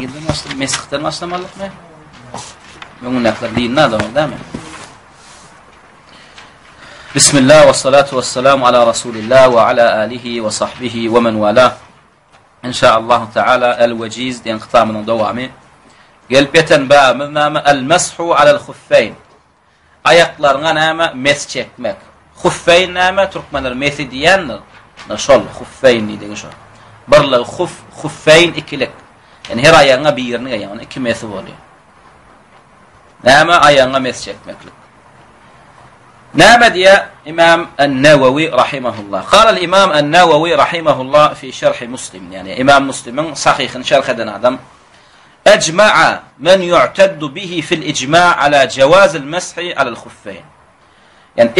Yıldan başlamak, meskitten başlamalık mı? Bununla değil, ne adam değil mi? Bismillah ve salatu ve selamu ala Resulillah ve ala alihi ve sahbihi ve men vala. İnşaallah Teala el-veciz diyen kıtamının devamı. Gelpeten ba'amına el-meshu alel-huffeyn. Ayaklarına nama mes çekmek. Huffeyn nama Türkmenler mesi diyenler. Şol huffeyn dediği şu. Birli huffeyn ikilik. Yani her ayağına birini yani iki mesi oluyor. Nama ayağına mes çekmeklik. نام ديا إمام النووي رحمه الله قال الإمام النووي رحمه الله في شرح مسلم يعني إمام مسلم صحيح شرح آدم أجمع من يعتد به في الإجماع على جواز المسح على الخفين يعني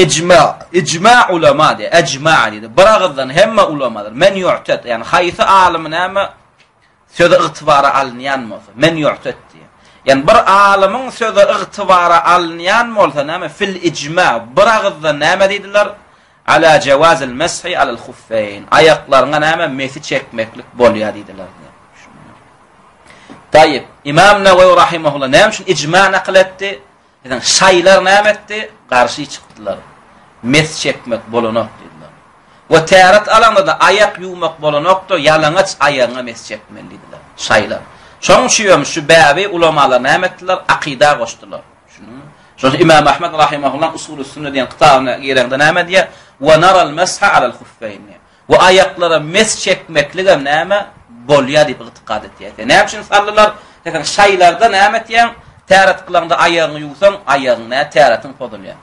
إجماع علماء دي أجمع دي برغضا هم علماء من يعتد يعني خايث أعلم نام سيد اغتبار على النيان من يعتد يعني بر عالمın sözü ıgtibara alınyan moltanama fil icma bırağıdda nama dediler ala cevazil meshi alal huffeyn ayaklarına nama mesi çekmeklik bolya dediler. Tayyib İmam Nevevi rahimehullah ne için icma nakletti? Yani şeyler nama etti? Karşı çıktılar. Mes çekmek bolonok dediler. Ve terat alanda da ayak yumak bolonoktu yalangıç ayağına mes çekmeli dediler. Şeyler. Şoň şu bäbi ulamalar nämetdiler? Aqida goşdylar. Şunu İmam Ahmed rahimehullah usul-u sünnet diýen kitabyna girende näme diýe? Wa naral masha alal khuffayn. Wa ayaklara mes çekmeklige näme bolýa diýip itiqad etýär. Näme üçin sallylar? Hekin şaýlarda näme diýen? Täret kılanda ayagyny ýuwsaň, ayagyna täretin podulýar.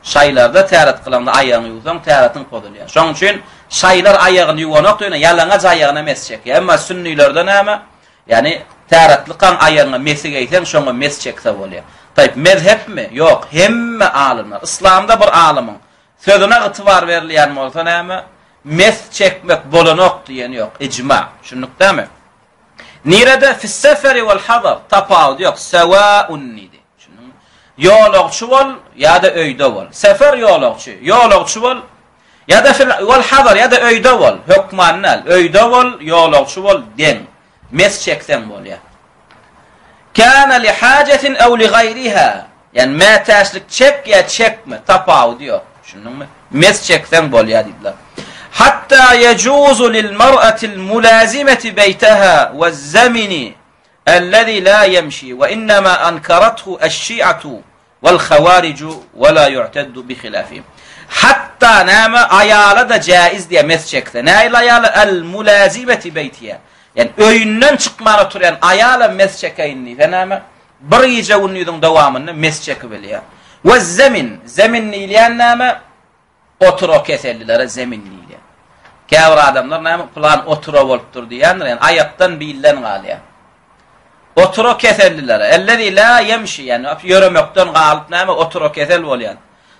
Şaýlarda täret kılanda ayagyny ýuwsaň, täretin podulýar. Şoň üçin şaýlar ayagyny ýuwanak diýene ýalaňaç ayagyna mes çekýär. Emma sünniýlerde näme? Yani täretlikan ayağına mesig eýsen şoňa mes çekse bolýar. Taýip mezhep mi? Ýok, hemme alimler. İslamda bir alimyň sözüne itibar berilýän bolsa näme? Mes çekmek bolanok diýen ýok, icma. Şunlukdamy? Nirede fis-seferi wal-hadar tapaud ýok, sawaun nidi. Şunun ýolagçy bol ýa-da öýde bol. Sefer ýolagçy bol ýa-da wal-hadar ýa-da öýde bol. Hukmannal, öýde bol, ýolagçy bol den. Mes çeksen bolýar. Kana li hajetin aw li gayriha. Yani ma täşlik çek ya çekme tapaw diyor. Şununmy? Mes çeksen bolýar diýdiler. Hatta yejuzu lil mar'atil mulazimati beytaha wez-zamini alladhi la yemshi ve inma ankarathu eş-şi'atu vel khawaricu ve la yu'taddu bi khilafihim. Hatta nama ayala da caiz diye mes çekse. Näil ayala el mulazimati beytiha. Yani öýünden çykmana turýan ayala mes çekeýinni. Fenäme bir ýeje unydyň dowamyny mes çekibelýär. We zemin niýlän näme? Oturo keselilere zemin niýlän. Käbir adamlar näme plan oturo bolup durdy ýani yani ayakdan bilen galýar. Oturo keselilere ellezî la yemşi yani ýöremekden galyp näme oturo kesel bolýar.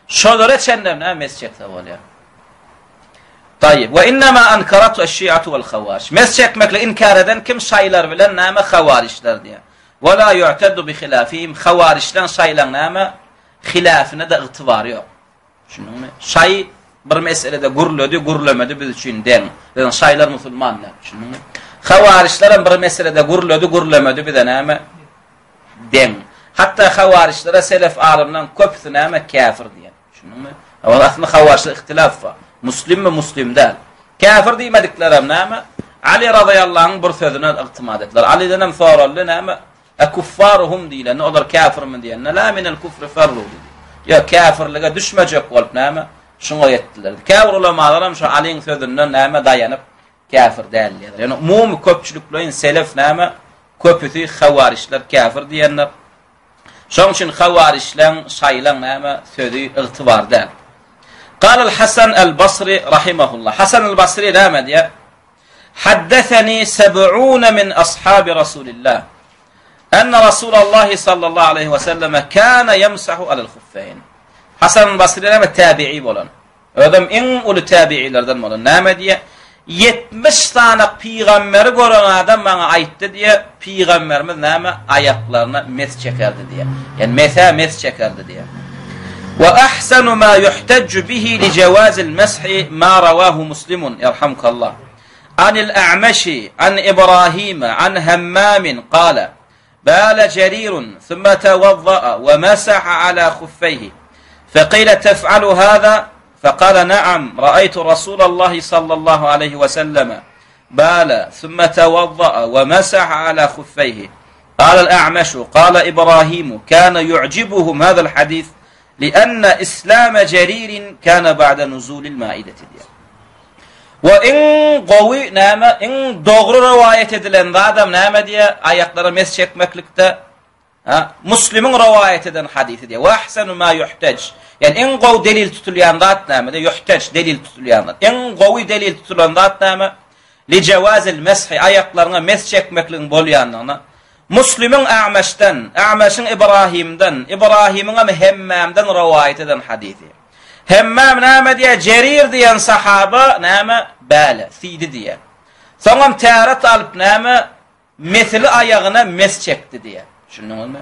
Şolary çendem näme mes çekse bolýar. Tayyib. Ve innema ankaratu eş-şi'atu vel-khawaric. Mes çekmekle inkar eden kim şaýlar bilen näme hawarişler diýär. Ve la yu'taddu bi khilafihim. Hawarişden şaýlan näme hilafiне de itibar ýok. Şunuňmy? Şaý bir meselede gurlady, gurlemedi biz üçin den. Yani şaýlar musulmanlar. Şunuňmy? Hawarişler bir meselede gurlady, gurlemedi biz näme den. Hatta hawarişlere selef alimden köpüsi näme kafir diýär. Şunuňmy? Awal aslında hawarişler ihtilaf var. Muslim mi muslim değil. Kafir diýmediklerem näme? Ali radıyallahu anh bir sözüne ıqtimad etdiler. Ali'den hem soruldy näme? Ekuffaruhum diýilen, olar kafir mi diýen? La minel kufri farru diýdi. Ya kafirlige düşmejek bolup näme? Şoňa ýetdiler. Kafir ulamalar hem şu Ali'ň sözünden näme daýanyp kafir däldiler. Yani umumy köpçüliklerin selef näme? Köpüsi hawarişler kafir diýenler. Şoň üçin hawarişler şaýlan näme? Sözü ıqtibar däl. قال الحسن البصري رحمه الله حسن البصري نامد يا حدثني 70 من أصحاب رسول الله أن رسول الله صلى الله عليه وسلم كان يمسح على الخفين حسن البصري نامد تابعي بولن ödem en ulu tabiilerden bolan näme diye 70 tane peygamberi gören adam bana aýtdy diye peygamberimiz näme ayaklarına mes çekerdi diye yani mes çekerdi diye. وأحسن ما يحتج به لجواز المسح ما رواه مسلم يرحمك الله عن الأعمش عن إبراهيم عن همام قال بال جرير ثم توضأ ومسح على خفيه فقيل تفعل هذا فقال نعم رأيت رسول الله صلى الله عليه وسلم بال ثم توضأ ومسح على خفيه. قال الأعمش قال إبراهيم كان يعجبهم هذا الحديث لأن إسلام جرير كان بعد نزول المائدة دي. وإن قوي نام إن doğru rivayet edilen adam name diye ayakları mes çekmeklikte Müslim'in rivayet eden hadisi diye. Ve ahsenu ma yuhtac. Yani en qawi delil tutulyan zat name de yuhtac delil tutulyan zat. En qawi delil tutulan zat name li cevazil meshi ayaklarına mes çekmekliğin bolyanlığına. Müslim'in A'maş'ın İbrahim'den, İbrahim'in Hemmam'dan rivayet eden hadisi. Hemmam name diye Cerir diyen sahaba name bale, sidi diye. Sonra tearet alıp name mesli ayağına mes çekti diye. Şunun mu?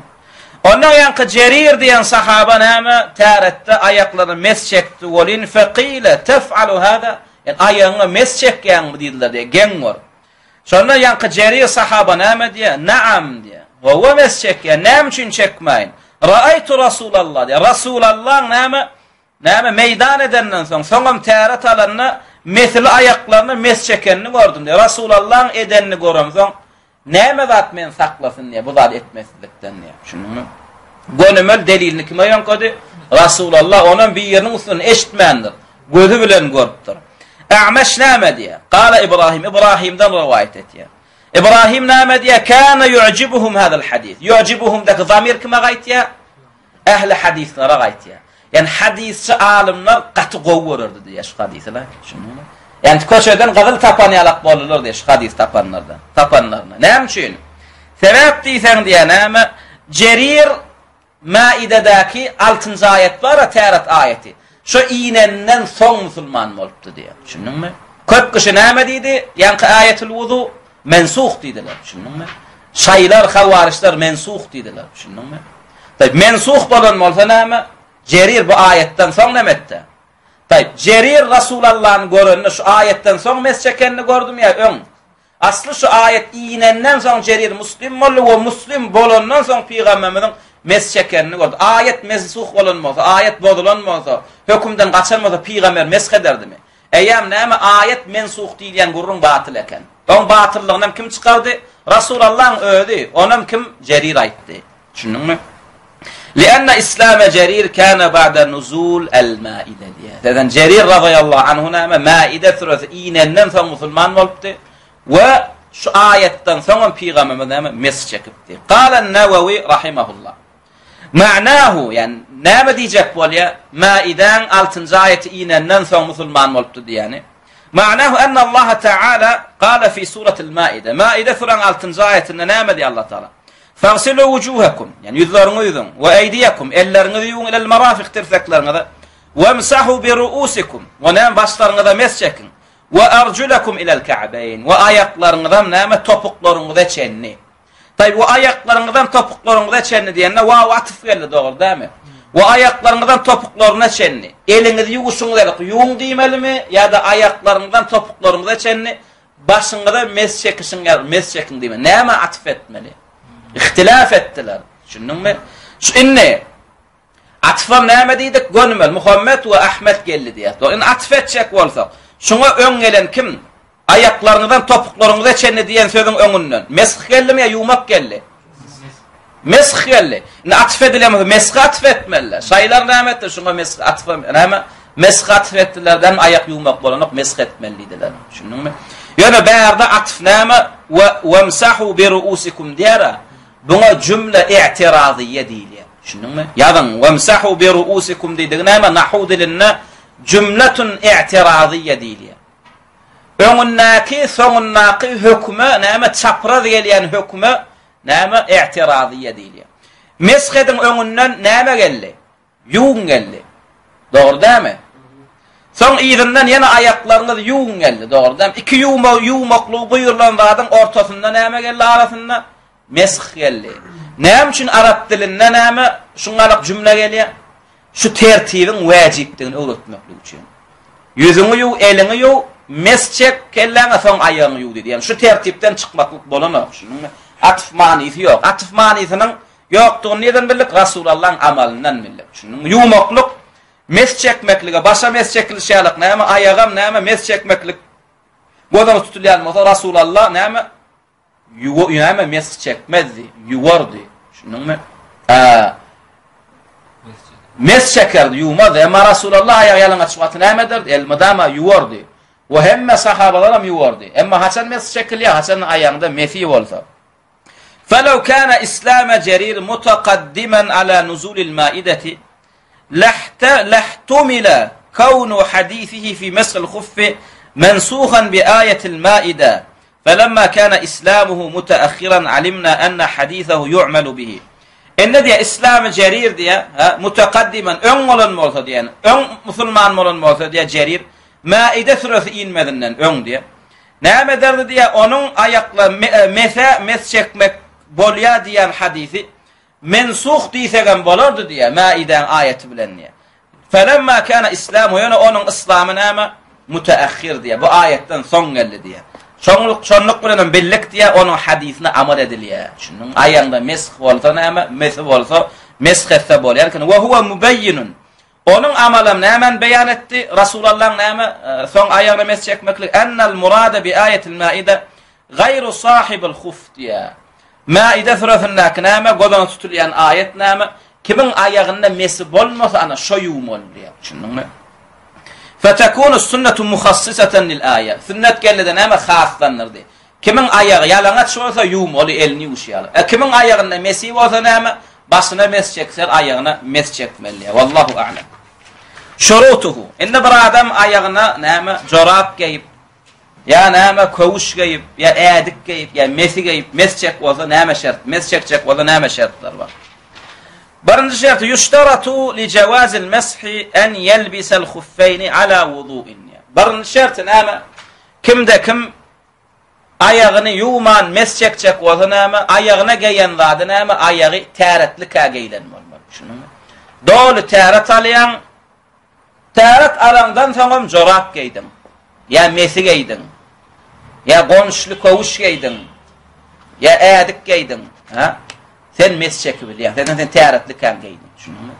Ondan yankı Cerir diyen sahaba name tearette ayaklarını mes çekti. Olin faqile tef'alu hada. Yani ayağına mes çekken mi dediler diye. Gen var. Sonra yankı Cerir sahaba name diye. Naam diye. O mes çekken. Nem için çekmeyin. Ra'aytu Rasulallah diye. Rasulallah name meydan edenden sonra tearet alanına mesli ayaklarını mes çekenini gördüm diye. Resulullah'ın edenini görüyorum sonra neme zat men saklasın diye bu zat etmezlikten diye. Şunu gönümel delilini kime yonkadı? Resulullah onun bir yerinin üstünü eşitmendir. Gözü bilen görüptür. A'maş name diye. Kale İbrahim'den rivayet et ya. İbrahim name diye kana yu'cibuhum hadal hadis. Yu'cibuhum da zamir kime gayt ya? Ehli hadislere gayt ya. Yani hadisçi alimler katı qovururdu diye şu hadisler. Yani köşeden qadıl tapanıyalak bolurlar diye şu hadis tapanlarına. Ne için? Sebep deysen diye neme Cerir Maide'deki 6. ayet var ya tearet ayeti. Şu iğnenden son Müslüman oluptu diye. Düşündün mü? Köp kişi neme deydi? Yankı ayetül vudu mensuh dediler. Düşündün mü? Şaylar, havarişler mensuh dediler. Düşündün mü? Tabi mensuh olan olsa neme? Cerir bu ayetten son nemette. Tayyip, Cerir Resulullah'ın görününü şu ayetten son mes çekenini gördüm ya ön. Aslı şu ayet iğnenden son Cerir Müslim oldu ve Müslim bolondan son Peygamberimizin mes çekenini gördüm. Ayet mensuh olunmasa, ayet bozulanmasa, hükümden kaçılmasa Peygamber mesh ederdi mi? Eyyam neme ayet mensuh diyen gurrun batıl eken. Onun batıllığından kim çıkardı? Resulullah'ın öldü. Onun kim? Cerir aitti. Düşündün mü? لأن إسلام جرير كان بعد نزول المائدة diye. Zaten Cerir radıyallahu anhu name Maide suresi iğnenden sonra Müslüman oluptu ve şu ayetten sonra Peygamberimiz name mes çekipti. Qala an-Nawawi rahimahullah. Ma'nahu yani ne diyecek bu ya? Maide'nin 6. ayeti iğnenden sonra Müslüman oluptu diyeni. Ma'nahu enne Allah Teala qala fi suretil Maide. Maide surenin 6. ayetinde ne diyor Allah Teala? فَغْسِلُوا وُجُوهَكُمْ yani yüzlerinizi yüzün وَاَيْدِيَكُمْ ellerinizi yüzün ilel marafiq tirseklerinize وَمْسَحُوا بِرُؤُوسِكُمْ ve başlarınıza mes çekin وَاَرْجُلَكُمْ ilel ka'beyn ve ayaklarınızdan nâme topuklarınıza çenni. Tabi bu ayaklarınızdan topuklarınıza çenni diyenine vav atıf geldi doğru değil mi? Ve ayaklarınızdan topuklarına çenni. Elinizi yuğusun dedik. Yuğun demeli mi? Ya da ayaklarınızdan topuklarınıza çenni. Başınıza mes çekin demeli. Nâme atıf etmeli? İhtilaf ettiler. Düşündün mü? Şu inni atfam nâme deydik? Gönmel, Muhammed ve Ahmet geldi diye. Yani atf etcek olsak. Şuna ön gelen kim? Ayaklarınızdan topuklarınıza çenni diyen sözün önünden. Mesh geldi mi ya yumak geldi? Mesh geldi. Yani atf edilemez. Mesh atf etmeliler. Sayılar nâme ettiler. Şuna mesh atfam. Mesh atf ettilerden ayak yumak bolanak mesh etmeliydiler. Düşündün mü? Yani bärde atf nâme ve emsahu bi ru'usikum diyara. Buna cümle i'tiraziye değil ya. Düşündün mü? Yazın vemsahu bi ru'usikum dediğine ama nahu diline cümletun i'tiraziye değil ya. Öngünnaki sonunnaki hükmü nâme çapraz gelen hükmü nâme i'tiraziye değil ya. Meshedin öngünden nâme geldi? Yuğun geldi. Doğru değil mi? Son izinden yine ayaklarınız yuğun geldi. Doğru değil mi? İki yuğmaklığı buyurulan vadın ortasında nâme geldi arasında? Mesh geldi. Ne için Arap dilinde neme şungalık cümle geliyor? Şu tertibin vacipliğini öğretmek için. Yüzünü yu, elini yu, mes çek kellene son ayağını yudy diýen. Şu tertipden çykmaklyk bolanok. Şunun atyf manysy ýok. Atyf manisynyň ýokdugyny neden bildik? Rasulullah'ın amalından bildik. Şunun ýumaklyk mes çekmeklige, başa mes çekilişýärlik näme, ayağam näme mes çekmeklik. Godan tutulýan bolsa Rasulullah näme? Näme mes çekmezdi, ýuwardy. Şunun mes çekerdi, ýuwmady. Emma Rasulullah ayağı ýalyna çykaty näme derdi? Elmadama ýuwardy. Ve hemme sahabalar ýuwardy. Emma haçan mes çekilýär, haçan ayağında mesi bolsa. فلو كان إسلام جرير متقدما على نزول المائدة لاحتمل كون حديثه في مسح الخف منسوخا بآية المائدة فلما كان إسلامه متأخرا علمنا أن حديثه يعمل به إن دي إسلام جرير دي متقدما أنغلن مولتا دي مسلمان مولن مولتا دي جرير مائدة ثلاثين مذنن أنغ دي نعم درد دي onun ayakla mes çekmek bolya diýen hadisi mensuh diýsegen bolardy diýe Maiden ayeti bilen diýe. Felemma kana İslam ýöne onun İslamı näme mutaahhir diýe. Bu ayetten soň geldi diýe. Şonluk bilen billik diýe onun hadisine amal edilýär. Şunun ayağında mesh bolsa näme mesh bolsa mesh etse bolýar. Yani we huwa mubayyinun. Onun amalym nämen beýan etdi? Rasulullah näme soň ayağına mesh çekmeklik ennel murada bi ayetil Maide gayru sahibil khuf diýe. Maide surasynda näme godan tutulýan ayet näme kimin ayağında mesi bolmasa ana şo ýuwmol diýär. Şunnuňmy? Fetekunu sünnetu muhassisatan lil ayet. Sünnet geldi näme haslanırdy. Kimin ayağı ýalaňaç bolsa ýuwmoly elini ýuşýar. Kimin ayağında mesi bolsa näme başyna mes çekser ayağına mes çekmeli. Wallahu a'lam. Şurutuhu. Inde bir adam ayağına näme jorap geyip ya näme kowuş geyip ya ädik geyip ya mesi geyip mes çek bolsa näme şert? Mes çekjek bolsa näme şertler bar? Birinji şert yushtaratu li jawazil meshi an yelbisal khuffayni ala wudu'in. Birinji şert näme kimde kim ayagyny ýuwman mes çekjek bolsa näme ayagyna geýen zady näme ayagy täretlik geylen bolmaly. Şunuňmy? Dolu täret alýan täret alandan soňam jorap geydim. Ya mesi geydin, ya gonşlu kovuş geydin, ya ädik geydin, ha? Sen mes çekibil, sen täretlik kan geydin. Şunuňmy?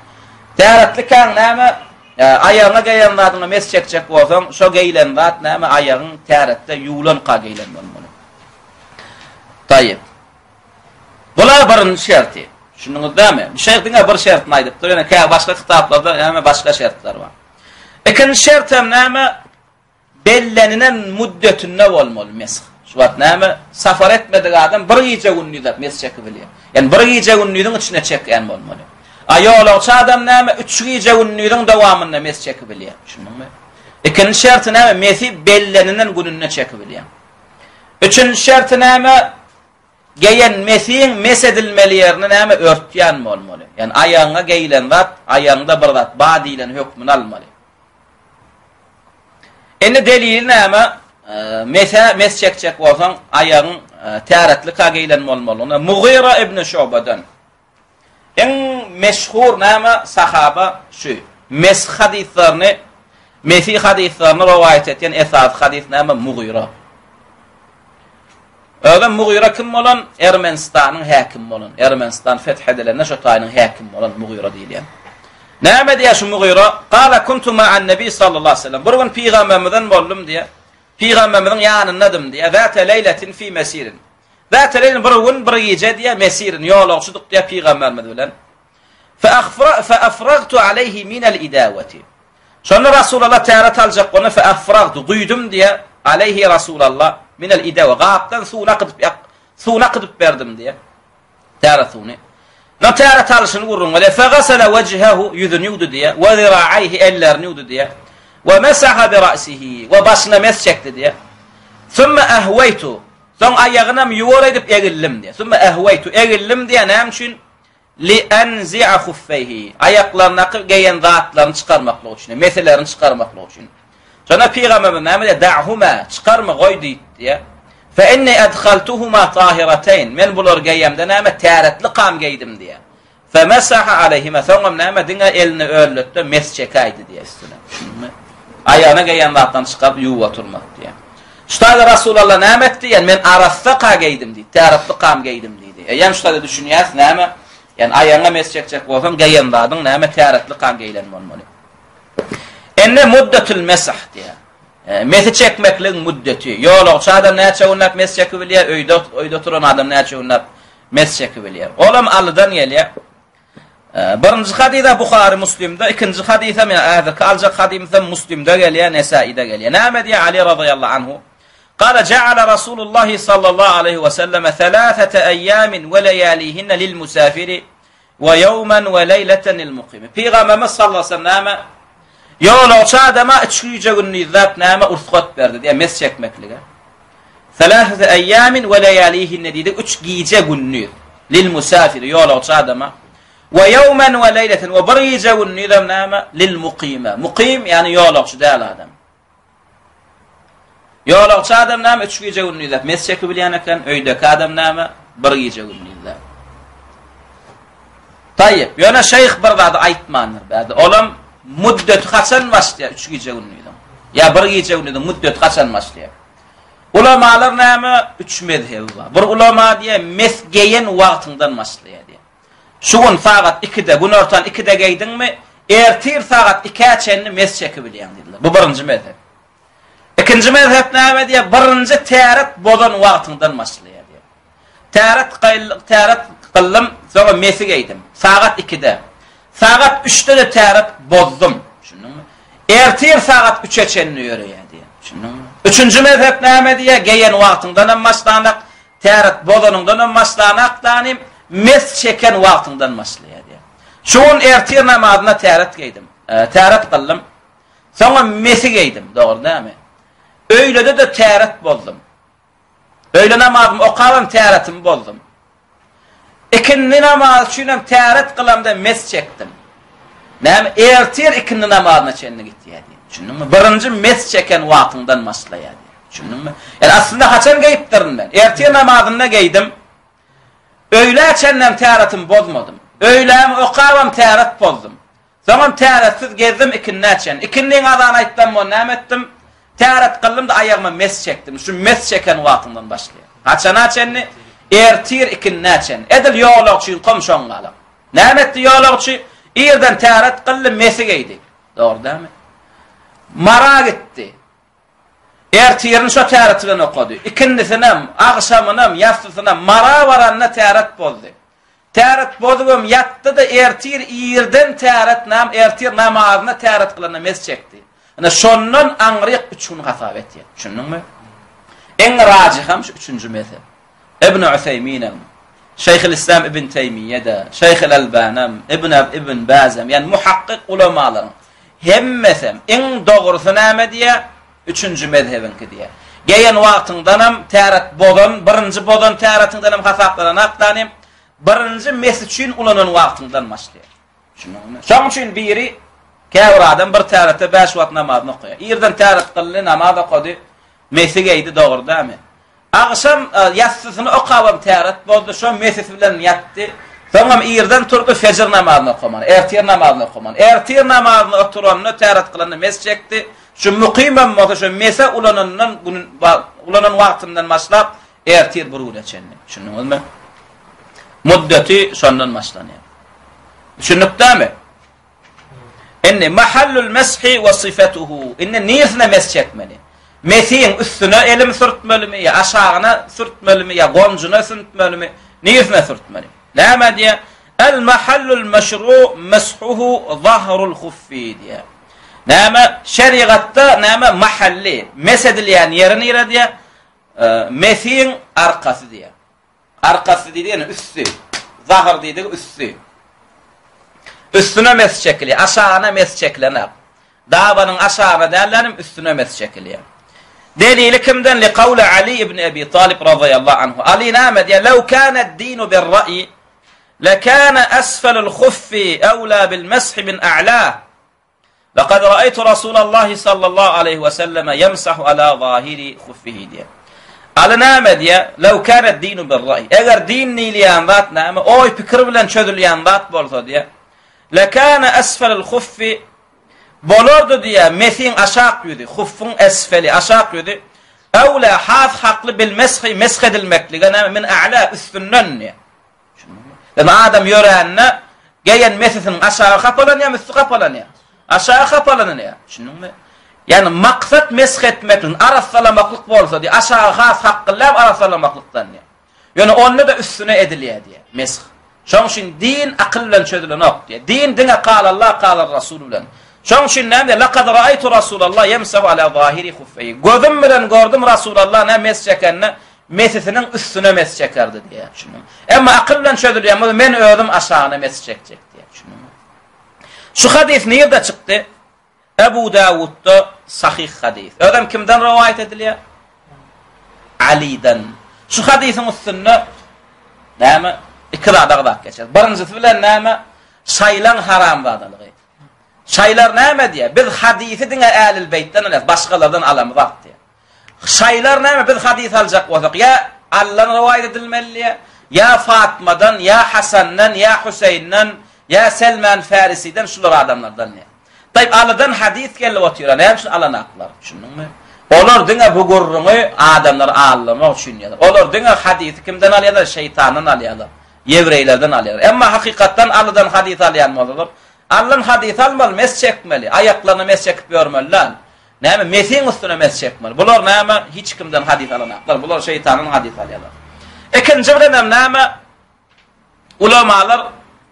Täretlik kan näme? Ayagyna geýen zadyna mes çekjek bolsaň, şo geýlen zat näme ayagyň täretde ýuwlan ka geýlen bolmaly. Taýyp. Bular birinji şerti. Şunuňyzdamy? Bu şertiňe bir şertini aýdyp, ýa-ni başga kitaplarda näme başga şertler bar. Ikinji şert hem näme? Bellenilen müddetinde bolmaly mesh. Şu wagt näme safar etmedik adam bir gece günlüde mesh çekibilýär. Yani bir gece günlüdüň içine çekýän bolmaly. Aýolça adam näme 3 gece günlüdüň dowamynda mesh çekibilýär. Şunuňmy? Ikinji şert näme mehi bellenilen gününe çekibilýär. Üçüncü şert näme geýen mesiň mesedilmeli ýerine näme örtýän bolmaly. Yani ayagyna geýlen zat ayagyňda bir zat badilen hökmüni almaly. Ene delili näme? Mes çekjek bolsaň ayagyň täretlik gaýlan bolmaly. Ona Mughira ibn Şu'badan. En meşhur näme sahaba şu. Mes hadislerini, mesi hadislerini rivayet etýän esas hadis näme Mughira. Öňe Mughira kim bolan? Ermenistanyň häkim bolan. Ermenistan feth edilende şo taýynyň häkim bolan Mughira diýilýär. Näme diýär şu Mughira? Qala kuntu ma'an nabi sallallahu aleyhi ve sellem. Bir gün Peygamberden boldum diýär. Peygamberden ýanyndadım diýär. Zata leyletin fi mesirin. Zata leyletin bir gün bir gece diýär mesirin ýolagçydyk diýär Peygamberimiz bilen. Fa afragtu alayhi min al-idawati. Şonu Rasulullah täret aljak onu fa afragtu duydum diýär alayhi Rasulullah min al-idawa. Gapdan su naqdyp berdim diýär. Täretuni. Natara talşını vurun ve fegasala wajhahu yudnudu diye ve zira'ayhi ellernudu diye ve masaha bi ra'sihi ve başına mes çekti diye. Thumma ahwaytu son ayağına yuvar edip egillim diye. Thumma ahwaytu egillim diye näme üçin li anzi'a khuffayhi ayaklarına geýen zatlaryny çykarmaklyk üçin, meselerini çykarmaklyk üçin. Şona Peygamber näme diye da'huma çykarma goýdy diye. Fe inni adkhaltuhuma tahiratayn. Men bular geýemde näme täretli qam geýdim diye. Fe masaha alayhima soňam näme diňe elini öllütdi mes çekaýdy diye üstüne. Şunuňmy? Ayağına geyen zatdan çıkıp yuva oturmak diye. Şutada Resulullah näme etdi? Yani men arasda qa geydim diýdi. Täratly qam geydim diýdi. Yani şutada düşünýäs näme? Yani ayağına mes çekecek bolsam geyen zatdan näme täratly qam geylen bolmaly. Enne muddetul mesah diye. Mesi çekmeklik muddeti. Ýolagçy adam näçe unnap mes çekibilýär, öýde oturan adam näçe unnap mes çekibilýär. Olam aldan gelýär. Birinci hadise Buhari Müslim'de, ikinci hadise men ahirki aljak hadise Müslim'de gelýär, Nesai'de gelýär. Näme diýär Ali radıyallahu anhu? Qala ja'ala Rasulullah sallallahu aleyhi ve sellem 3 ayyamin ve layalihinna lil musafiri ve yawman ve leyleten lil muqim. Peygamberimiz sallallahu aleyhi ve sellem ýolagçy adama 3 günni zat näme ursat berdi diýär, mes çekmeklige. 3 ayyamin ve layalihinna diýdi, 3 gece günni lil musafiri ýolagçy adama. Ve yawman ve leyleten ve bir gece günni näme lil muqima. Muqim yani ýolagçy däl adam. Ýolagçy adam näme 3 gece günni zat mes çekibilýän eken, öýdeki adam näme bir gece günni zat. Tayyip, ýöne şeyh bir zat aýtmandyr bäde. Olam muddeti kaçan başlaýar 3 gece günniýden. Ya bir gece günniýden muddeti kaçan başlaýar. Ulamalar näme 3 mezhep bar. Bir ulama diýär mes geýen wagtyndan başlaýar diýär. Şugun saat 2'de, gün ortan 2'de geýdiňmi, ertir saat 2'e çenni mes çekibilýän diýdiler. Bu birinji mezhep. İkinji mezhep näme diýär? Birinji täret bolan wagtyndan başlaýar diýär. Täret qyllym, sonra mesi geýdim. Saat 2'de. Saat 3'te de täret bozdum. Şunuňmy? Ertir saat 3'e çenni ýöreýär diýär. Şunuňmy? Üçüncü mezhep näme diýär? Geýen wagtyndan başlanak, täret bolanyndan başlanak danym mes çeken wagtyndan başlaýar diýär. Şuň ertir namazyna täret geýdim. Täret qyllym. Sonra mesi geýdim, dogry näme? Öýlede de täret boldum. Öýle namazymy okabam täretimi boldum. İkinni namaz üçinem täret kılamda mes çekdim. Näme ertir ikinni namazyna çenni gitdiýär diýär. Şunuňmy? Birinji mes çeken wagtyndan başlaýar diýär. Şunuňmy? Yani aslında haçan geýipdirin ben. Ertir namazyna geýdim. Öýle çennem täretim bozmadım. Öýlämi okabam täret bozdum. Zaman täretsiz gezdim ikinni çen. Ikinniň azan aýtdym, näme etdim? Täret qyldym da aýagyma mes çekdim. Şu mes çeken wagtyndan başlaýar. Haçana çenni? Ertir ikinni çen. Edil ýolagçy komşoň galyp. Näme etdi ýolagçy? Ýerden täret qyldy mesi geýdi. Dogry dämi? Mara gitdi. Ertirini şo täret bilen okudy. İkinnisinem, agşamynam, ýatsysynam mara baranna täret boldy. Täret boldum ýatdy da ertir ýerden täret nam ertir namazyna täret kylana mes çekdi. Ana şondan aňryk 3 gün hasap etdi. Şunuňmy? Eň rajiham şu 3-nji mezhep. İbn Useymin'em, Şeyhül İslam İbn Teymiyye'de, Şeyhül Elban'em, İbn Baz'em, yani muhakkik ulamalarım. Hemmesem, en doğrusu näme diýär? 3-nji mezhebinki diýär. Geýen wagtyndanam täret bolan, birinji bolan täretindanam hasaplanak danym, birinji mes üçin ulanan wagtyndan başlaýar. Şunuňmy? Şoň üçin biri käwir adam bir tärete 5 wagt namazyny okuýar. Ýerden täret kyldy, namaz okudy, mesi geýdi, dogry dämi? Akşam yatsysını okabam täret boldy, şo meses bilen ýatdy. Soňra ýerden turdy, fejir namazyny okuman, ertir namazyny okuman. Ertir namazyny oturanyny täret kylany mes çekdi. Şu muqimam bolsa şo mese ulanandan ulanan wagtyndan başlap ertir bir gün geçenli. Şunuňmy? Muddeti şondan başlanýar. Şunukdami? Enne mahallul meshi ve sifatuhu. Enne niyetine mes çekmeli. Mesin üstüne elim sürtmeli ya aşağına sürtmeli ya goncuna sürtmeli niyetine sürtmeli. Näme diýär? El mahallul meşru meshuhu zahrul khuffi diýär. Näme şeriatda näme mahalli mesedilýän ýerini ýerdiýär. Mesin arkasy diýär. Arkasy diýen üstü. Zahr diýdi üstü. Üstüne mes çekili, aşağına mes çekilenär. Dawanyň aşağına dälerim üstüne mes çekilýär. Delili kimden? Li kavli Ali ibn Abi Talib radıyallahu anhu. Ali näme diýär? Law kana ad-dinu bir-ra'yi lakana asfalul khuffi awla bil-mashi min a'la. Laqad ra'aytu Rasulullah sallallahu alayhi ve sellem yamsahu ala zahiri khuffihi diýär. Ali näme diýär? Law kana ad-dinu bir-ra'yi. Eger din nilýän zat näme? Oy pikir bilen çözülýän zat bolsa diýär. Lakana asfalul khuffi Bolordu diye mesin aşağı yüdü, huffun esfeli aşağı yüdü. Evla haz haklı bil meshi meshedilmeklige min a'la üstünden ne? Yani adam yörenne geyen mesinin aşağı kapalan ya üstü kapalan ya. Aşağı kapalan ya. Şunun mu? Yani maksat meshetmekle arasalamaklık bolsa diye aşağı haz hakkılar arasalamaklıktan ya. Yani onu da üstüne ediliyor diye mesh. Şoň üçin din akıllan çözülen ok diye. Din dine qala Allah qala Rasulullah. Şoň üçin näme laqad ra'aytu Rasulullah yemsahu ala zahiri huffayhi. Gözüm bilen gördüm Rasulullah ne mes çekenne mesisinin üstüne mes çekerdi diye düşündüm. Ama akıllan çözülýän men özüm aşağına mes çekecek diye düşündüm. Şu hadis nerede çıktı? Ebu Davud'da sahih hadis. Adam kimden rivayet ediliyor? Ali'den. Şu hadisin üstünde näme? İkra geçer. Birincisi bilen näme? Şaylan haram badalygy. Şaylar näme diye? Biz hadisi dine Ahlul Beyt'ten alas, başgalardan alamyz diye. Şaylar näme? Biz hadis aljak bolsak ya Allah'ın rivayet edilmeli ya Fatma'dan, ya Hasan'dan, ya Hüseyin'den, ya Selman Farisi'den şular adamlardan ne? Tayyip Allah'dan hadis gelip oturuyor. Ne yapsın Allah naklar? Düşündün mü? Olar dine bu gurrumu adamlar ağlamak düşünüyorlar. Olar dine hadisi kimden alıyorlar? Şeytandan alıyorlar. Yevreylerden alıyorlar. Ama hakikatten Allah'dan hadis alyanmalılar. Allah'ın hadis almalı, mes çekmeli. Ayaklarını mes çekip yormalılar. Näme mesin üstüne mes çekmeli. Bular näme hiç kimden hadis alanaklar. Bular şeytanın hadis alıyorlar. İkinci bir näme ulamalar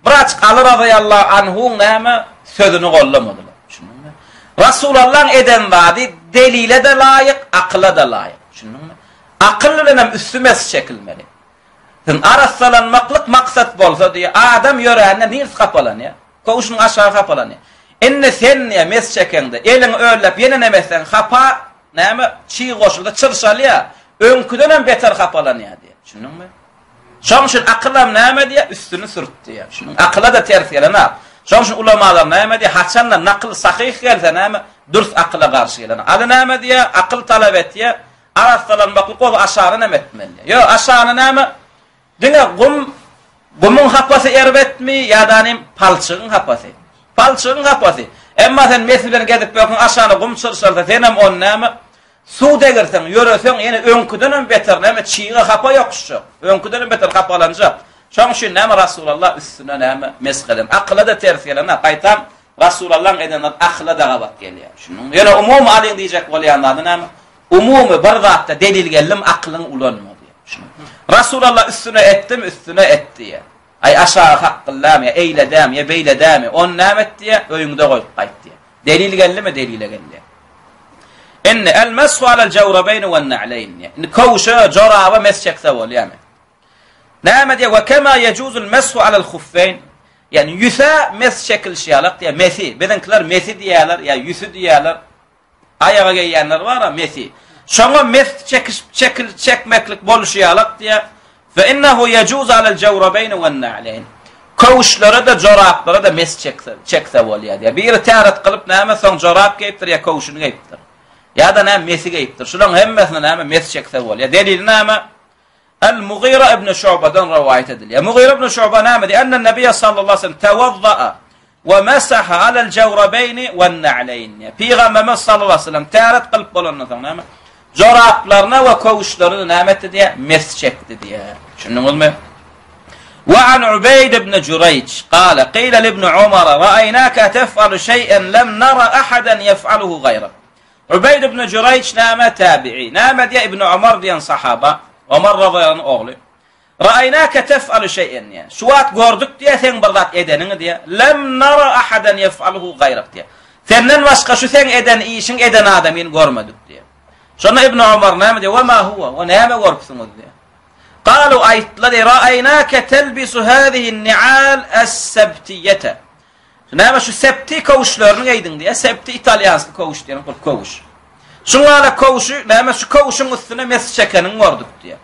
biraz Ali radıyallahu anhu'nun näme sözünü gollamadılar. Düşündünmü? Rasulullah eden vadi delile de layık, akla da layık. Düşündünmü? Akıl bilen üstü mes çekilmeli. Arasalanmaklık maksat bolsa diye adam yörenle nirs kapalan ya. Koğuşun aşağı kapalan ya. Enne sen niye mes çekende elin öllep yenen emesen kapa näme çiğ koşulda çırşalı ya. Önküden beter kapalan ya diye. Düşündün mü? Şoňşun akıllam näme diye üstünü sürttü ya. Şunun akıla da ters gelene. Şoňşun ulamalar näme diye haçanla nakıl sahih gelse näme dürst akıla karşı gelene. Adı näme diye akıl talep et ya. Arasalanmaklık o aşağına etmeli. Yo aşağına näme dine gumun hapası erbetmi ya da nim palçığın hapası. Palçığın hapası. Emma sen mesbilen gedip bakın aşağına gum çırşalda senem on näme su degirsen yörösen ýene öňküden beter näme çiğe hapa ýokşy. Öňküden beter hapalanjak. Şoň üçin näme Rasulullah üstüne näme mesgelen akla da ters gelene gaýtam Rasulullah eden akla da gabat gelýär. Şunun ýene umum alyn diýjek bolýanlar näme umumy bir zatda delil geldim aklın ulanma diye. Şunun Rasulullah üstüne etti ya. Ay aşağı hakkıllam ya eyledem ya beyledem on nämet diye öýüňde goýup gaýtdy. Delil geldi mi delile geldi. İnne el meshu alel jawrabayn ve na'layn. Kawşa jaraba mes çekse bolýar. Näme diye ve kema yecuzul meshu alel khuffayn. Yani yüse mes çekilşýärlik diye mesi. Bizinkler mesi diýerler ya yüsü diýerler. Ayağa geýenler var ha mesi. Şoňa mes çekmeklik boluşýarlyk diye fe innehu yecuz alel jawrabayn ve na'layn. Kawşlara da joraplara da mes çekse bolýar diye. Bir täret kılıp näme soň jorap geýipdir ya kawşuny geýipdir. Ya da näme mesi geýipdir. Şulan hemmesine näme mes çekse bolýar. Delil näme? El-Mughira ibn Şu'ba'dan rivayet edilýär. Mughira ibn Şu'ba näme diýär? Enne Nebiy sallallahu aleyhi ve sellem tewadda'a ve masaha alel jawrabayn ve na'layn. Peygamberimiz sallallahu aleyhi ve sellem täret kılıp bolandan näme? Joraplarına ve kawşlaryna näme etdi diye mes çekdi diye. Şunuňyzmy? Ve an Ubayd ibn Jurayj qala qila li ibn Umar ra'aynaka tef'alu şey'en lem nara ahadan yef'aluhu gayrak. Ubayd ibn Jurayj näme tabi'i. Näme diye ibn Umar diýen sahaba. Umar radıyallahu oğlu. Ra'aynaka tef'alu şey'en ya. Şu wagt gördük diye sen bir zat edeniňi diye. Lem nara ahadan yef'aluhu gayrak diye. Senden başga şu sen eden işin eden adamyny görmedik diye. Şonu ibn Umar näme diye? Ve ma huwa? Ve näme görüpsiňiz diye. Qalu aytlar ra'aynaka telbisu hadihi an-ni'al as-sabtiyyah. Näme şu septi kawşlaryny giydin diye. Septi italyansky kawş diýen kawş. Şuňala kawşy näme şu kawşyň üstüne mes çekeniň gördük diye.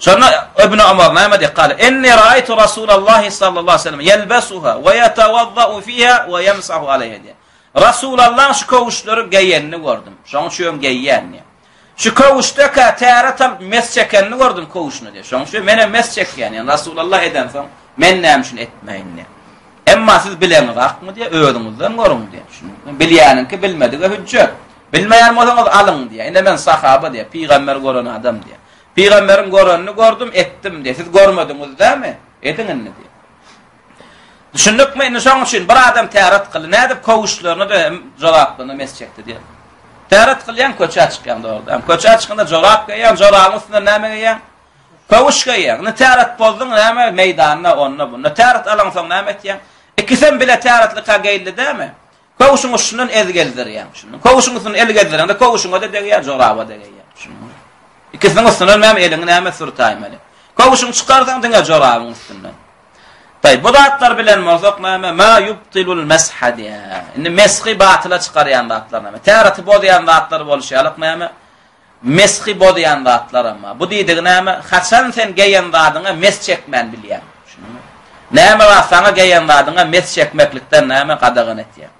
Şonu ibn Umar näme diye? Qala inni ra'aytu Rasulullah sallallahu aleyhi ve sellem yelbasuha ve yatawadda'u fiha ve yemsahu alayha diye. Rasulullah şu kawşlary giýenini gördüm. Şoň şoň giýýän. Şu kawşda täretal mes çekenini gördüm kawşuny diye. Şoň şu mene mes çekýän. Yani Rasulullah edensen men näme şunu etmeýin. Emma siz bilenrak mı diye öğrenizden görün diye. Bilýänin ki bilmediği hüccet. Bilmeýän bolsaňyz alın diye. Ine men sahaba diye, peýgamber gören adam diye. Peýgamberin görenini gördüm, etdim diye. Siz görmediňiz dämi? Ediňini diye. Düşündükmi? Ine şoň üçin bir adam täret kıly. Nädip kowuşlaryny da jogaplaryny mesçekdi diye. Täret kılýan köçe çykýan dogry. Köçe çykanda jogap gäýän, jogagyň üstüne näme gäýän? Kowuş gäýän. Ne täret boldyň näme meýdanyna onna bu. Ne täret alan soň näme etýän? İkisen bile täretlikä geýildi dämi? Kowuşuň üstünden ezgeldirýän. Şunu. Kowuşuň üstünden elgeldirýän de kowuşuňa da degýär, jogaba degýär. Şunu. İkisiň üstünden näme eliňi näme sürtäýmeli. Kowuşuň çykarsaň diňe jogabyň üstünden. Taýip bu zatlar bilen mozok näme ma yubtilul mashhad ya. Indi meshi batyla çykarýan zatlar näme? Täreti bolýan zatlar bolýarak näme? Meshi bolýan zatlar ama. Bu diýdigi näme? Haçan sen geýen zadyňa mes çekmän bilýän. Şunu. Näme wa sana geýen zadyňa mes çekmeklikden näme gadagyn etýär.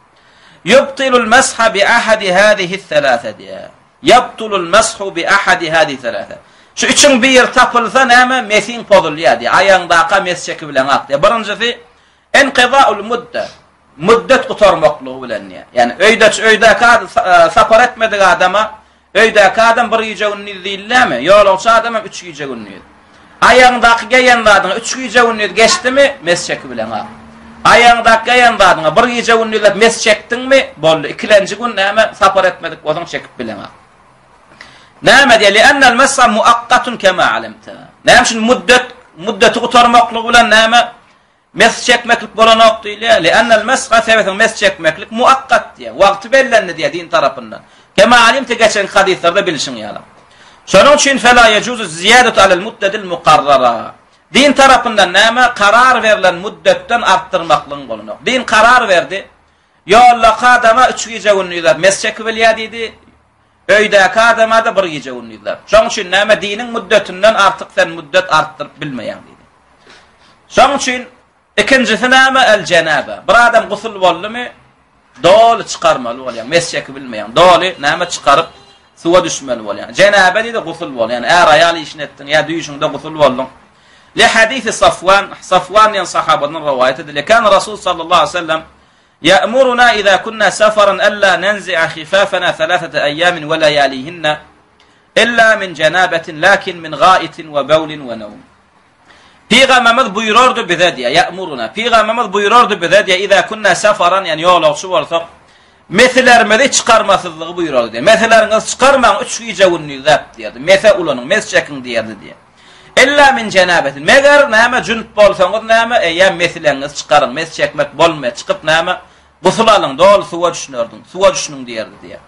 Yubtilul masha bi ahadi hadihi thalatha diýär. Yubtilul mashu bi ahadi hadihi thalatha. Şu üçün bir yer tapılsa näme mesin pozulýar diýär. Aýaňdaky mes çeki bilen ak diýär. Birinjisi enqizaul mudda. Muddet gutarmaklygy bilen diýär. Yani öýdäki sapar etmediği adama öýdäki adam bir gece günni diýillämi? Ýolagçy adama 3 gece günni. Aýaňdaky geýen zadyňa 3 gece günni geçdimi mes çeki bilen ak. Aýaňdaky geýen zadyňa bir gece günni mes çekdiňmi? Boldy. Ikilenji gün näme sapar etmedik bolsaň çekip bilen ak. Näme diýär? Li'annal mas'a muaqqatun kema alamta. Näme şun muddeti gutarmaklygy bilen näme mes çekmeklik bolanok diýilýär. Li'annal mas'a sebäbi mes çekmeklik muaqqat diýär. Wagty bellenli diýär din tarapyndan. Kema alimta geçen hadislerde bilişiň ýaly. Şonuň üçin fela yejuzu ziyadatu alal muddadil muqarrara. Din tarapyndan näme karar verilen muddetden arttırmaklygy bolanok. Din karar verdi. Ýolla adama 3 gece günlük mes çekip bilýär diýdi. Öýdäki adama da bir gece unnýlar. Şoň üçin näme diniň muddetinden artyk sen muddet artdyryp bilmeýän diýdi. Şoň üçin ikincisi näme el janaba. Bir adam gusul boldymy, dol çykarmaly bolýar. Mes çekip bilmeýän. Doly näme çykaryp suwa düşmeli bolýar. Janaba diýdi gusul bol. Yani er aýaly işini etdiň, ya düýüşiňde gusul boldyň. Li hadisi Safwan ýan sahabadan rivayet edildi. Kan Rasul sallallahu aleyhi ve sellem يأمرنا إذا كنا سفرا ألا ننزع خفافنا 3 أيام ولياليهن إلا من جنابة لكن من غائط وبول ونوم. Peygamberimiz buyururdu bize diye ya'muruna. Peygamberimiz buyururdu bize diye إذا كنا سفرا yani yolagçy bolsak meslerimizi çıkarmasızlığı buyururdu diye. Meslerinizi çıkarmaň 3 gece günlük zat diýerdi. Mese ulanyň mes çekin diýerdi diye. İlla min jenabetin. Meger näme junup bolsaňyz näme eýem meslerinizi çıkarın. Mes çekmek bolmaýar. Çıkyp näme gusul alyň, dol suwa düşnürdin. Suwa düşnüň diýerdi diye.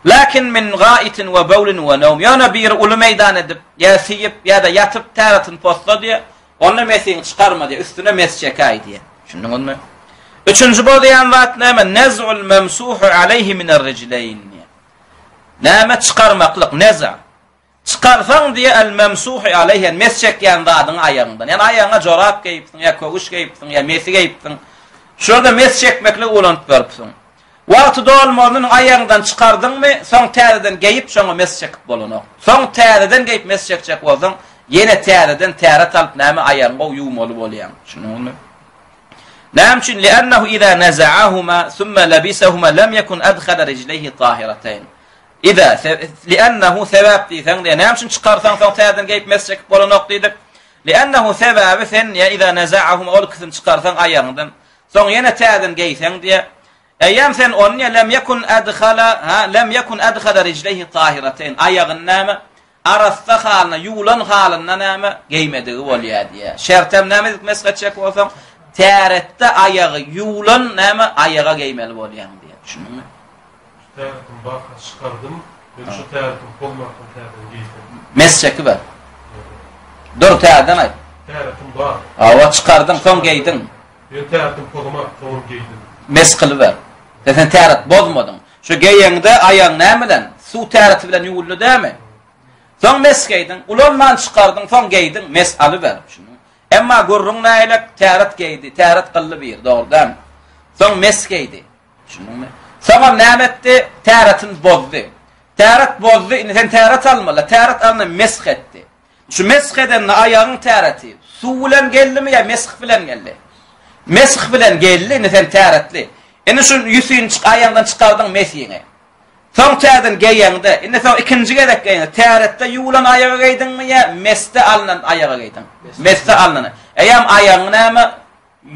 Lakin min ga'itin we bawlin we nawm. Ýa-na bir uly meýdan edip, ýa siyip, ýa da ýatyp täretin postda diye, onu mesini çıkarma diye, üstüne mes çekäy diye. Şundyňyzmy? Üçüncü bolýan wagt näme? Naz'ul mamsuhu alayhi min ar-rijlayn. Näme çıkarmaklyk, neza. Çıkarsaň diye el mamsuhu alayhi, mes çekýän zadyň aýagyndan. Yani aýagyna jorap geýipsiň, ýa kowuş geýipsiň, ýa mesi geýipsiň. Şurada mes çekmekle ulanıp veripsin. Wagty dolmagynyň aýagyndan çykardyňmy, soň täzeden geýip şoňa mes çekip bolanok. Soň täzeden geýip mes çekjek bolsaň, ýene täzeden täret alyp näme aýagyna ýuwmaly bolýan. Şunuňmy? Näme üçin? Li'annahu iza naza'ahuma thumma labisahuma lam yakun adkhala rijlayhi tahiratayn. Iza li'annahu sebäp diýsen, näme üçin çykarsaň soň täzeden geýip mes çekip bolanok diýdik. Li'annahu sebäbi sen ya iza naza'ahuma ol kysym çykarsaň aýagyndan soň ýene täzeden geýsen diye eýem sen onu lam yakun adkhala rijlayhi tahiratayn aýagyny näme arasta halyna ýulan halyna näme geýmedigi bolýar diye. Şertem näme mesgat çek bolsaň täretde aýagy ýulan näme aýaga geýmeli bolýar diye. Şunuňmy? Täretim baka çykardym, ben şu täretim bolmakdan täretim geýdim. Mes çekip ber. Dur täzeden aýt. Täretim bar. Awa çykardyň soň geýdin. Ben täretim bolmak soň geýdim. Mes kılıp ber. Sen täret bozmadyň. Şu geýeňde aýaň nämeden? Suw täreti bilen ýuwuldy dämi? Soň mes geýdin, ulanman çykardyň, soň geýdin, mes alyp ber. Şunu. Emma gurrun näýlek täret geýdi, täret kılly bir, dogry. Soň mes geýdi. Şunuňmy? Soň näme etdi? Täretin bozdy. Täret bozdy, sen täret almaly, täret alyny mesh etdi. Şu mesh eden aýagyň täreti suw bilen geldimi ýa mesh bilen geldi? Mesh bilen geldi ne sen täretli. Ene şu yüzün ayağından çıkardın mesiyine. Son täden geýäňde, ene son ikinji gerek geýäňde täretde ýulan ayağa geýdinmi ya meste alınan ayağa geýdin. Meste alınan. Eýam ayagyň näme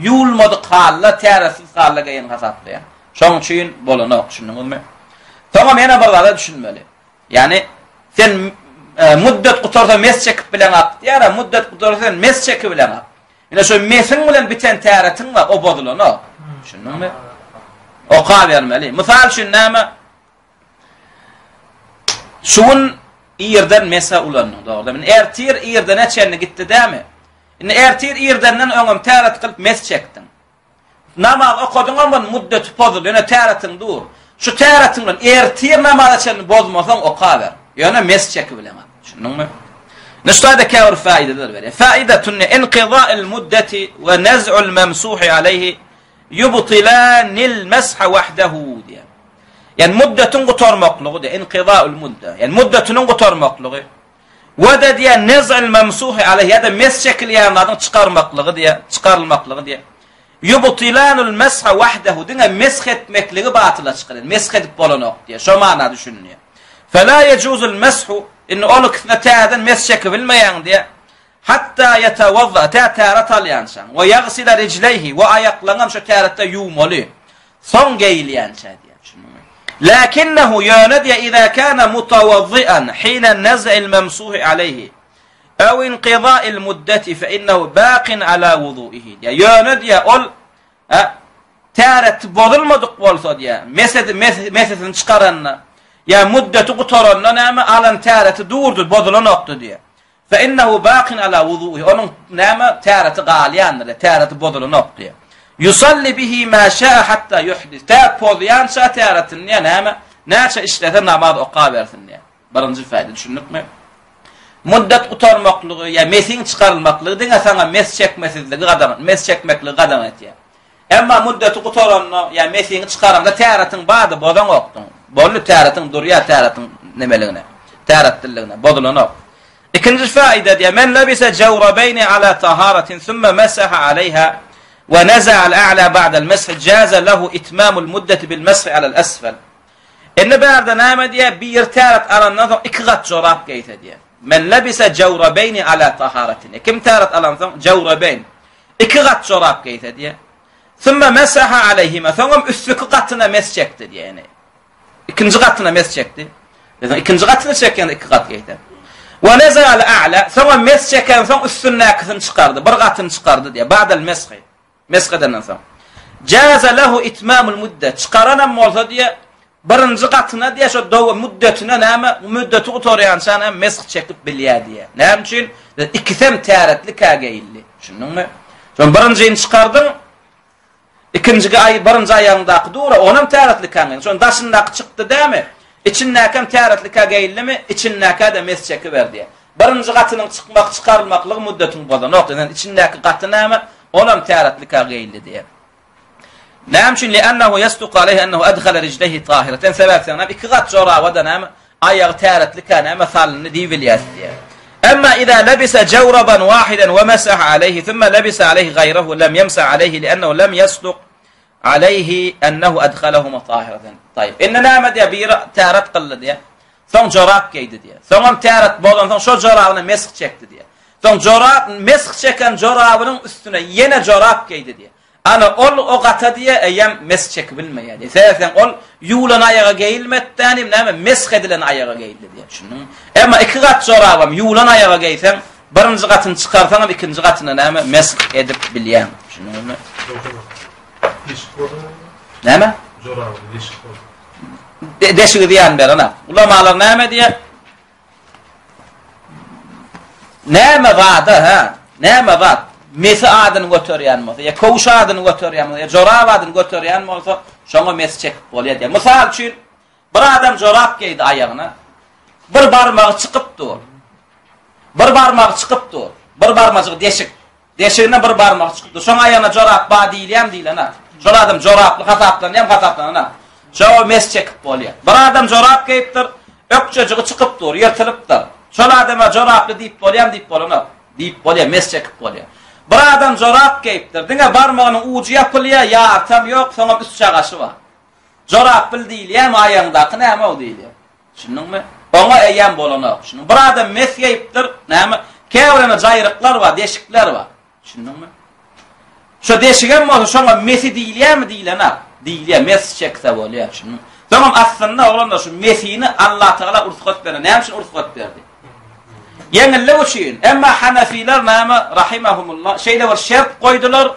ýulmady halla täretsiz halla geýen hasapdy ya. Şoň üçin bolanok düşündiňizmi? Tamam yana bir zada düşünmeli. Yani sen muddet gutarda mes çekip bilen akt. Ýara muddet gutarda sen mes çekip bilen akt. Ene şu mesin bilen biten täretin var, o bodulanok. Düşündiňizmi? O qabermeli. Misal üçin näme? Şuun ýerden mesa ulanýar. Dogry. Men ertir ýerden näçeni gitdi dämi? Ine ertir ýerdenden öňüm täret kılıp mes çekdim. Namaz okudyň ama muddet pozul, ene täretin dur. Şu täretin bilen ertir namaz çeni bozmasaň oka ber. Ýöne mes çekip bilemem. Şununmy? Nüştada käwir faýdalar berer. Faýdatun inqida'il muddeti ve naz'ul mamsuhi alayhi yubtilanil masha wahdahu diýär. Yani muddetin gutarmaklygy de inqida'ul mudda. Yani muddetin gutarmaklygy. Ve de diye nez'il memsuhi aleyhi ya da mes çekilýänlerden çıkarmaklygy diye, çıkarılmaklygy diye. Yubtilanul mesha wahdahu diňe mesh etmekligi batyla çykyr. Mesh edip bolanok diye. Şo maana düşünýär. Fela yecuzul meshu in olukna ta'dan mesh çekibilmeýän diye. Hatta yetawazza ta'tarat alyansan ve yaghsila rijlayhi ve ayaklanan şu ta'ratda yumaly. Son geýilýänçe diye. لكنه ينادي إذا كان متوضئا حين النزع الممسوح عليه أو انقضاء المدة فإنه باق على وضوئه. ينادي أول تارت بولمدق bolsa diye mesetin çıkaranna ya muddeti qutarana näme alan tarati durdu bodulanokdy diye. فإنه باق على وضوئه. Onun näme tarati galyandy, tarati bodulanok diye. Yusalli bihi ma şa'a hatta yuhdis. Ta pozyan şataratin ya näme? Näçe işlete namaz oqa bersin diye. Birinji faýda düşündükmi? Muddet utarmaklygy ya mesin çıkarılmaklygy diňe saňa mes çekmesizligi gadam, mes çekmekli gadam etýär. Emma muddeti utaranna ya mesin çıkaranda taratin bady bodan okdun. Bolly taratin durýa taratin nemeligine, tarattilligine bodulanok. İkinji faýda diýär men labisa jawrabayni ala taharatin thumma masaha alayha ونزع الأعلى بعد المسح جاز له إتمام المدة بالمسح على الأسفل. إن بعد نام ديا بيرتارت على النظر إكغت جراب كيف ديا. من لبس جوربين على طهارة. كم تارت على النظر جوربين إكغت جراب كيف ديا. ثم مسح عليهما ثم أسفقتنا مسجكت ديا يعني. إكنجغتنا مسجكت. إذا إكنجغتنا شكل إكغت كيف. ونزع الأعلى ثم مسجكن ثم السناك تنشقرد برغات تنشقرد ديا بعد المسح. Mesqeden insan. Jaza lahu itmamul muddet. Çıkarana bolsa diye birinji gatyna diye şu dawa muddetine näme muddeti utaryan sana mesq çekip bilýär diye. Näme üçin? İkisem täretli kageyilli. Şununmy? Şon birinjini çıkardın. İkinji birinji aýagyňdaky dura onam täretli kageyilli. Şon daşyndaky çykdy dämi? İçinnäkem täretli kageyillimi? İçinnäkä de mesq çekip berdi. Birinji gatynyň çykmak çıkarylmaklygy muddetin bolan. Noktadan içindäki gaty näme? Onam täretli kageyilli diye. Näme üçin? Li'annahu yasduq alayhi annahu adkhala rijlayhi tahiratan sebäpden iki gat jorabada näme ayağı täretli näme salny diýilýär diye. Amma iza labisa jawraban wahidan wa masaha alayhi thumma labisa alayhi ghayrahu lam yamsah alayhi li'annahu lam yasduq alayhi annahu adkhalahuma tahiratan. Tayyib. Inna näme diye bir täret qıldy diye. Soň jorab giydi diye. Soňam täret bolan soň şo jorabyny mesq çekdi diye. Soň jorab mesq çeken jorabynyň üstüne yene jorab giydi diye. Ana ol o gata diye eýem mesq çekibilmeýär. Sen ol ýulan ayaga geyilmetden näme mesq edilen ayaga geyildi diye. Şunun. Emma iki gat jorabam ýulan ayaga geysen birinji gatyny çykarsaň ikinji gatyny näme mesq edip bilýän. Şununmy? Näme? Jorab deşik. Deşik diýen ber ana. Ulamalar näme diye? Näme wada ha? Näme wad? Mesi adyny götürýän bolsa, ya kowuş adyny götürýän bolsa, ya jorab adyny götürýän bolsa, şoňa mes çekip bolýar. Misal üçin bir adam jorab giydi ayagyna. Bir barmagy çykypdy. Bir barmagy çykypdy. Bir barmagy deşik. Deşigine bir barmagy çykypdy. Şoň ayagyna jorab ba diýilýän diýilana. Şol adam jorably hataplanýan hataplanana. Şoňa mes çekip bolýar. Bir adam jorab giyipdir, ökçejiği çykypdy, ýertilipdir. Şol adama jorably diýip bolýan diýip bolana. Diýip bolýar, mes çekip bolýar. Bir adam jorap giyipdir. Diňe barmağının ucu yapılýar, ýartam ýok, soňa üst çagaşy bar. Jorap bil diýilýär, aýaňdaky näme o diýilýär. Şunuňmy? Oňa eýen bolanok. Şunu bir adam mes giyipdir, näme? Käwrene jaýryklar bar, deşikler bar. Şunuňmy? Şo deşigen bolsa şoňa mesi diýilýärmi diýilenär? Diýilýär, mes çekse bolýar. Şunu. Tamam aslında oğlan da şu mesihini Allah Teala urfat berdi. Ne için urfat berdi? Yeňille üçin. Emma Hanafiler näme rahimahumullah şeýle bir şert goýdular.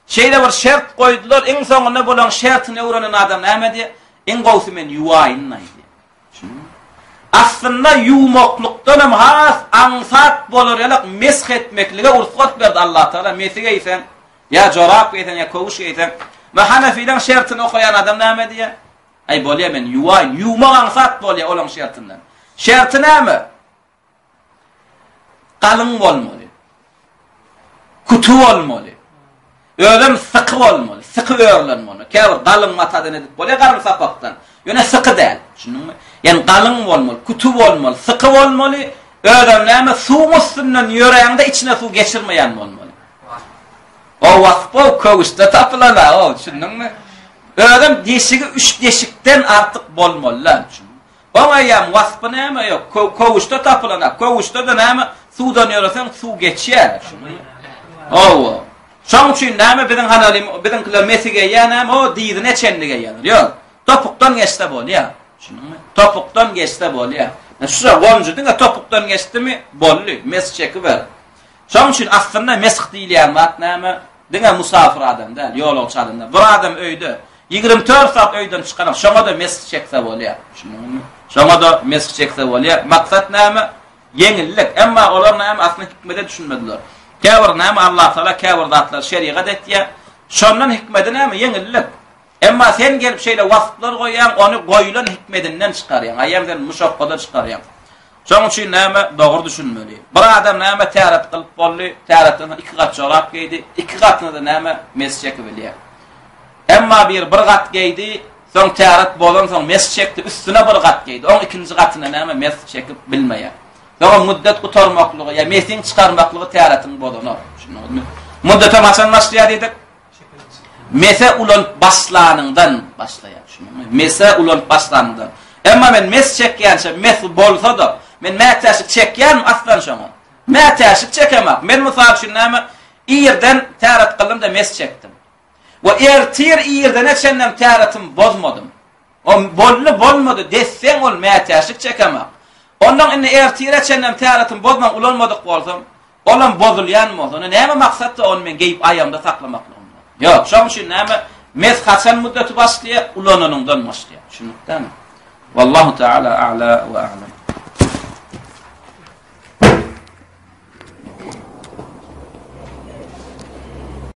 Şeýle bir şert goýdular. Iň soňunda bolan şertini öwrenen adam näme diýär? Iň gowsy men yuwaýyn näýdi. Aslında yuwmaklykdan hem has ansat bolar ýalyk mesh etmeklige urfat berdi Allah Teala. Mesige isen ya jorap isen ya kowuş isen. Ve Hanafiler şertini okuyan adam näme diýär? Ay bolýar men yuwaýyn, yuwmagan sat bolýar olan şertinden. Şerti näme? Galyň bolmaly. Kutu bolmaly. Öýlem syky bolmaly, syky öýrlenmeli. Käbir galyň matadan edip bolýar garym sapakdan. Ýöne syky däl. Şunuňmy? Ýani galyň bolmaly, kutu bolmaly, syky bolmaly. Öýlem näme? Suw üstünden ýöreýäňde içine suw geçirmeýän bolmaly. O wagtda kowuşda tapylana, o şunuňmy? Öýlem deşigi 3 deşikden artyk bolmaly. Oňa ýam wasfy näme ýok, kowuşda tapylana, kowuşda da näme? Suwdan ýöreseň suw geçýär. Owa. Şoň üçin näme biziň hanalim, biziňkiler mesige ýanam o diýdine çendige ýalar. Ýok, topukdan geçse bolýar. Şunuňmy? Topukdan geçse bolýar. Şu wonjudyň topukdan geçdimi? Bolly, mes çekiber. Şoň üçin aslında mesih diýilýär mat näme? Diňe musafir adam däl, ýolagçy adam däl. Bir adam öýde 24 saat öýden çykanak, şoňa da mes çekse bolýar. Şunuňmy? Şoňa da mes çekse bolýar. Maksat näme? Yeňillik. Emma olar näme aslında hikmete düşünmediler. Käbir näme Allah Taala käbir zatlar şeriat etýär. Şondan hikmeti näme? Yeňillik. Emma sen gelip şeýle wagtlar goýýan, onu goýulan hikmetinden çykarýan. Aýamdan muşaqqada çykarýan. Şoň üçin näme? Dogry düşünmeli. Bir adam näme täret kılıp bolly, täretden 2 gat jorap giydi, 2 gatyna da näme? Mes çekip bilýär. Emma bir gat giydi, soň täret bolan soň mes çekdi, üstüne bir gat giydi. Oň ikinji gatyna näme? Mes çekip bilmeýär. Soň muddet gutarmaklygy, ýa mesin çykarmaklygy täretin bolany. Şunuňmy? Muddete masan başlaýar diýdik. Mese ulan başlanyndan başlaýar. Şunuňmy? Mese ulan başlanyndan. Emma men mes çekýänse, mes bolsa da men mätäşik çekýän aslan şoňa. Mätäşik çekemek. Men mysal üçin näme? Ýerden täret kıldım da mes çekdim. Ve ertir ýerden etşennem täretim bozmadym. O bolly bolmady desseň ol mätäşik çekemek. Ondan inni ertir etşennem täretim bozman ulanmadyk bolsam, olan bozulýan bolsa, näme maksatda onu men geyip aýamda saklamakly? Ýok, şoň üçin näme? Mes haçan muddeti başlaýar, ulananyndan başlaýar. Şunuňdan. Wallahu Teala a'la ve a'lam.